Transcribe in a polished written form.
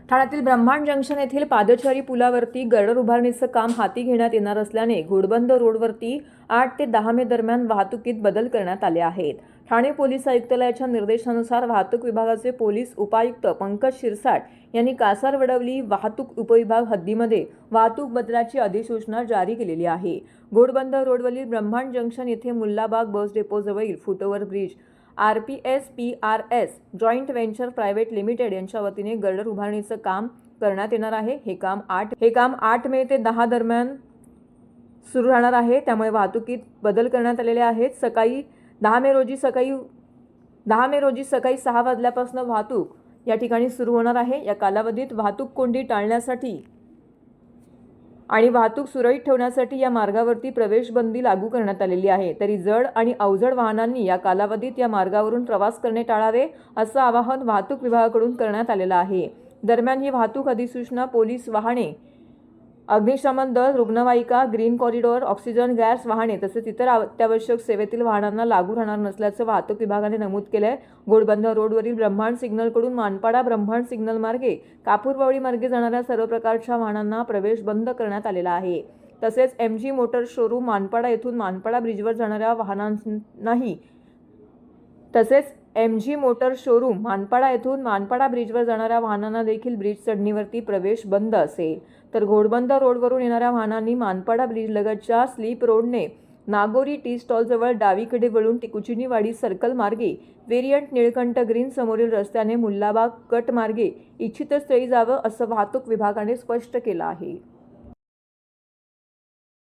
ठाण्यातील ब्रह्मांड जंक्शन येथील पादचारी पुलावरती गर्डर उभारणीचं काम हाती घेण्यात येणार असल्याने घोडबंदर रोडवरती 8 ते 10 मे दरम्यान वाहतुकीत बदल करण्यात आले आहेत। ठाणे पोलीस आयुक्तालयाच्या निर्देशानुसार वाहतूक विभागाचे पोलीस उपायुक्त पंकज शिरसाट यांनी कासारवडवली वाहतूक उपविभाग हद्दीमध्ये वाहतूक बदलाची अधिसूचना जारी केलेली आहे। घोडबंदर रोडवरील ब्रह्मांड जंक्शन येथे मुल्लाबाग बस डेपोजवळील foot over bridge RPS joint venture private limited यांच्या वतीने गर्डर उभारणीचं काम करण्यात येणार आहे। हे काम 8 मे ते 10 दरम्यान सुरू राहणार आहे। त्यामुळे वाहतुकीत बदल करण्यात आलेले आहेत। 10 मे रोजी सकाळी 6 वाजल्यापासून वाहतूक या ठिकाणी सुरू होणार आहे। या कालावधीत वाहतूक कोंडी टाळण्यासाठी आणि वाहतूक सुरळीत ठेवण्यासाठी या मार्गावरती प्रवेशबंदी लागू करण्यात आलेली आहे। तरी जड आणि अवजड वाहनांनी या कालावधीत या मार्गावरून प्रवास करणे टाळावे असं आवाहन वाहतूक विभागाकडून करण्यात आलेलं आहे। दरम्यान ही वाहतूक अधिसूचना पोलीस वाहने, अग्निशमन दल, रुग्णवाहिका, ग्रीन कॉरिडॉर, ऑक्सिजन गॅस वाहने तसेच इतर अत्यावश्यक सेवेतील वाहनांना लागू राहणार नसल्याचं वाहतूक विभागाने नमूद केलंय। घोडबंदर रोडवरील ब्रह्मांड सिग्नलकडून मानपाडा ब्रह्मांड सिग्नल मार्गे कापूरबावडी मार्गे जाणाऱ्या सर्व प्रकारच्या वाहनांना प्रवेश बंद करण्यात आलेला आहे। तसेच MG मोटर शोरूम मानपाडा येथून मानपाडा ब्रिजवर जाणाऱ्या वाहनांनाही देखील ब्रिज चढणीवरती प्रवेश बंद असेल। तर घोडबंदर रोडवरून येणाऱ्या वाहनांनी मानपाडा ब्रिज लगतच्या स्लीप रोडने नागोरी टी स्टॉल जवळ डावीकडे वळून टिकुचिनीवाडी सर्कल मार्गे वेरियंट निळकंठ ग्रीन समोरील रस्त्याने मुल्लाबाग कट मार्गे इच्छित स्थळी जावं असं वाहतूक विभागाने स्पष्ट केलं आहे।